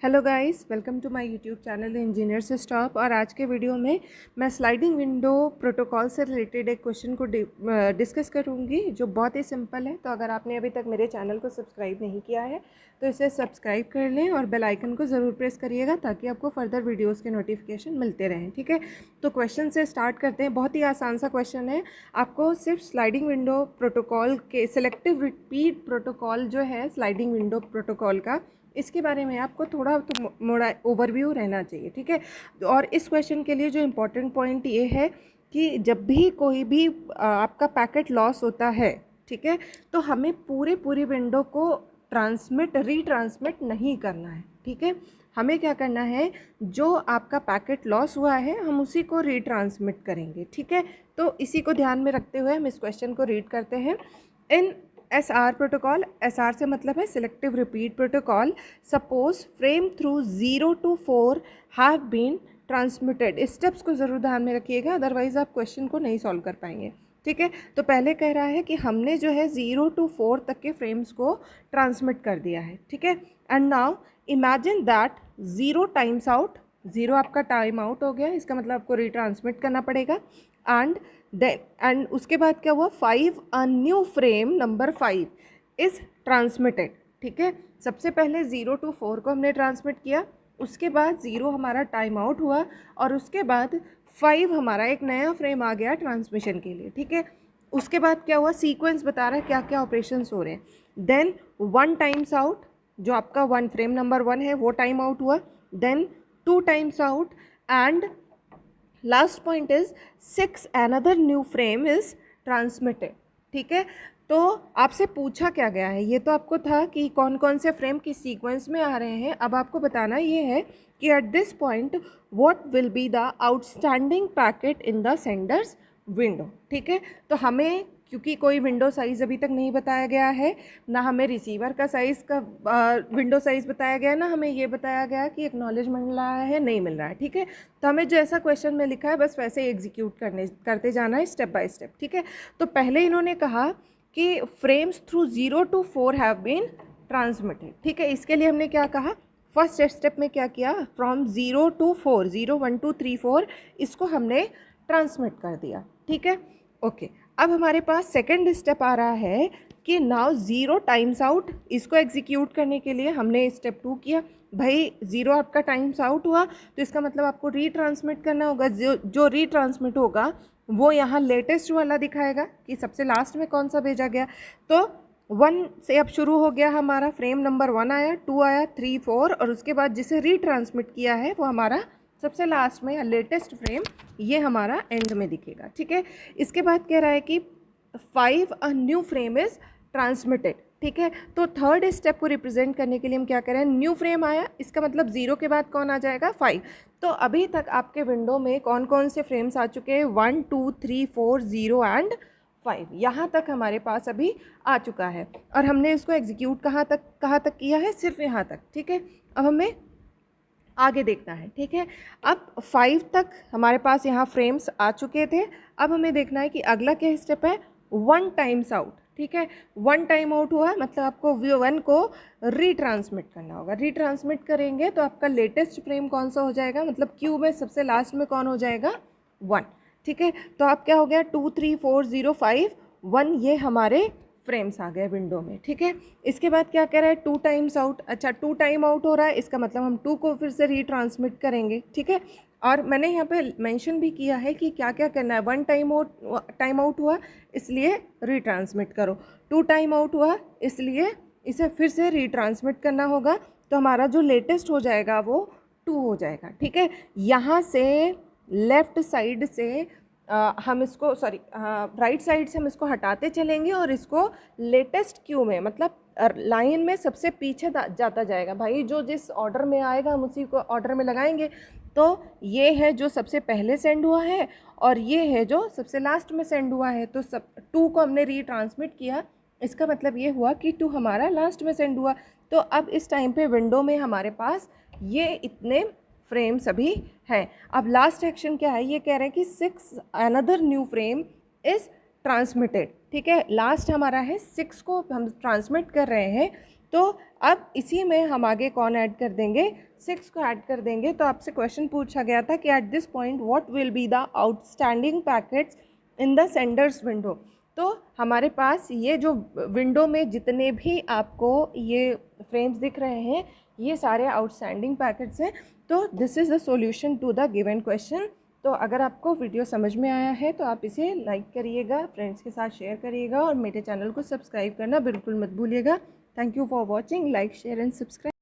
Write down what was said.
Hello guys, welcome to my YouTube channel engineer से stop. और आज के वीडियो में मैं स्लाइडिंग विंडो प्रोटोकॉल से रिलेटेड एक क्वेश्चन को डिस्कस करूंगी जो बहुत ही सिंपल है। तो अगर आपने अभी तक मेरे चैनल को सब्सक्राइब नहीं किया है तो इसे सब्सक्राइब कर लें और बेल आइकन को ज़रूर प्रेस करिएगा ताकि आपको फर्दर वीडियोस के नोटिफिकेशन मिलते रहें। ठीक है, तो क्वेश्चन से स्टार्ट करते हैं। बहुत ही आसान सा क्वेश्चन है। आपको सिर्फ स्लाइडिंग विंडो प्रोटोकॉल के सिलेक्टिव रिपीट प्रोटोकॉल जो है स्लाइडिंग विंडो प्रोटोकॉल का, इसके बारे में आपको थोड़ा तो मोड़ा ओवरव्यू रहना चाहिए। ठीक है, और इस क्वेश्चन के लिए जो इम्पोर्टेंट पॉइंट ये है कि जब भी कोई भी आपका पैकेट लॉस होता है, ठीक है, तो हमें पूरी विंडो को रीट्रांसमिट नहीं करना है। ठीक है, हमें क्या करना है, जो आपका पैकेट लॉस हुआ है हम उसी को रीट्रांसमिट करेंगे। ठीक है, तो इसी को ध्यान में रखते हुए हम इस क्वेश्चन को रीड करते हैं। इन SR प्रोटोकॉल, SR से मतलब है selective repeat protocol, suppose frame through 0 to 4 have been transmitted. Steps को ज़रूर ध्यान में रखिएगा, अदरवाइज आप क्वेश्चन को नहीं सॉल्व कर पाएंगे। ठीक है, तो पहले कह रहा है कि हमने जो है 0 to 4 तक के फ्रेम्स को ट्रांसमिट कर दिया है। ठीक है, and now imagine that 0 times out, 0 आपका टाइम आउट हो गया, इसका मतलब आपको रीट्रांसमिट करना पड़ेगा। एंड उसके बाद क्या हुआ, 5 a new frame number 5 is transmitted. ठीक है, सबसे पहले 0 to 4 को हमने ट्रांसमिट किया, उसके बाद 0 हमारा टाइम आउट हुआ और उसके बाद 5 हमारा एक नया फ्रेम आ गया ट्रांसमिशन के लिए। ठीक है, उसके बाद क्या हुआ, सीक्वेंस बता रहा है क्या क्या ऑपरेशंस हो रहे हैं। देन 1 टाइम्स आउट, जो आपका 1 फ्रेम नंबर 1 है वो टाइम आउट हुआ। Then 2 times out and last point is 6 another new frame is transmitted. ठीक है, तो आपसे पूछा क्या गया है, ये तो आपको था कि कौन कौन से फ्रेम किस सीक्वेंस में आ रहे हैं। अब आपको बताना ये है कि at this point what will be the outstanding packet in the Sanders window. ठीक है, तो हमें क्योंकि कोई विंडो साइज़ अभी तक नहीं बताया गया है, ना हमें रिसीवर का साइज़ का विंडो साइज़ बताया गया, ना हमें ये बताया गया कि एक्नॉलेजमेंट मिल रहा है नहीं मिल रहा है। ठीक है, तो हमें जो ऐसा क्वेश्चन में लिखा है बस वैसे ही एग्जीक्यूट करते जाना है स्टेप बाय स्टेप। ठीक है, तो पहले इन्होंने कहा कि frames through 0 to 4 have been transmitted. ठीक है, इसके लिए हमने क्या कहा, फर्स्ट स्टेप में क्या किया, फ्रॉम 0 to 4, 0 1 2 3 4 इसको हमने ट्रांसमिट कर दिया। ठीक है, ओके। अब हमारे पास सेकेंड स्टेप आ रहा है कि नाउ 0 टाइम्स आउट, इसको एग्जीक्यूट करने के लिए हमने स्टेप 2 किया। भाई 0 आपका टाइम्स आउट हुआ तो इसका मतलब आपको रीट्रांसमिट करना होगा। जो रीट्रांसमिट होगा वो यहाँ लेटेस्ट वाला दिखाएगा कि सबसे लास्ट में कौन सा भेजा गया। तो 1 से अब शुरू हो गया हमारा, फ्रेम नंबर 1 आया, 2 आया, 3 4 और उसके बाद जिसे रीट्रांसमिट किया है वो हमारा सबसे लास्ट में या लेटेस्ट फ्रेम ये हमारा एंड में दिखेगा। ठीक है, इसके बाद कह रहा है कि 5 a new frame is transmitted. ठीक है, तो थर्ड स्टेप को रिप्रेजेंट करने के लिए हम क्या करें, न्यू फ्रेम आया, इसका मतलब 0 के बाद कौन आ जाएगा, 5। तो अभी तक आपके विंडो में कौन कौन से फ्रेम्स आ चुके हैं, 1 2 3 4 0 एंड 5, यहाँ तक हमारे पास अभी आ चुका है। और हमने इसको एग्जीक्यूट कहाँ तक किया है, सिर्फ यहाँ तक। ठीक है, अब हमें आगे देखना है। ठीक है, अब 5 तक हमारे पास यहाँ फ्रेम्स आ चुके थे। अब हमें देखना है कि अगला क्या स्टेप है, 1 टाइम्स आउट। ठीक है, 1 टाइम आउट हुआ मतलब आपको V1 को रीट्रांसमिट करना होगा। रीट्रांसमिट करेंगे तो आपका लेटेस्ट फ्रेम कौन सा हो जाएगा, मतलब क्यू में सबसे लास्ट में कौन हो जाएगा, 1। ठीक है, तो आप क्या हो गया, 2 3 4 0 5 1 ये हमारे फ्रेम्स आ गए विंडो में। ठीक है, इसके बाद क्या कह रहा है, 2 टाइम्स आउट। अच्छा, 2 टाइम आउट हो रहा है, इसका मतलब हम 2 को फिर से रीट्रांसमिट करेंगे। ठीक है, और मैंने यहाँ पे मेंशन भी किया है कि क्या क्या करना है। 1 टाइम आउट हुआ इसलिए रीट्रांसमिट करो, 2 टाइम आउट हुआ इसलिए इसे फिर से रीट्रांसमिट करना होगा। तो हमारा जो लेटेस्ट हो जाएगा वो 2 हो जाएगा। ठीक है, यहाँ से लेफ़्ट साइड से हम इसको राइट साइड से हम इसको हटाते चलेंगे और इसको लेटेस्ट क्यू में, मतलब लाइन में सबसे पीछे जाता जाएगा। भाई जो जिस ऑर्डर में आएगा हम उसी को ऑर्डर में लगाएंगे। तो ये है जो सबसे पहले सेंड हुआ है और ये है जो सबसे लास्ट में सेंड हुआ है। तो 2 को हमने रीट्रांसमिट किया, इसका मतलब ये हुआ कि 2 हमारा लास्ट में सेंड हुआ। तो अब इस टाइम पे विंडो में हमारे पास ये इतने फ्रेम्स अभी हैं। अब लास्ट एक्शन क्या है, ये कह रहे हैं कि 6 another new frame is transmitted. ठीक है, लास्ट हमारा है 6 को हम ट्रांसमिट कर रहे हैं। तो अब इसी में हम आगे कौन ऐड कर देंगे, 6 को ऐड कर देंगे। तो आपसे क्वेश्चन पूछा गया था कि at this point what will be the outstanding packets in the Sanders window. तो हमारे पास ये जो विंडो में जितने भी आपको ये फ्रेम्स दिख रहे हैं, ये सारे आउटस्टैंडिंग पैकेट्स हैं। तो this is the solution to the given question. तो अगर आपको वीडियो समझ में आया है तो आप इसे लाइक करिएगा, फ्रेंड्स के साथ शेयर करिएगा और मेरे चैनल को सब्सक्राइब करना बिल्कुल मत भूलिएगा। Thank you for watching, like share and subscribe.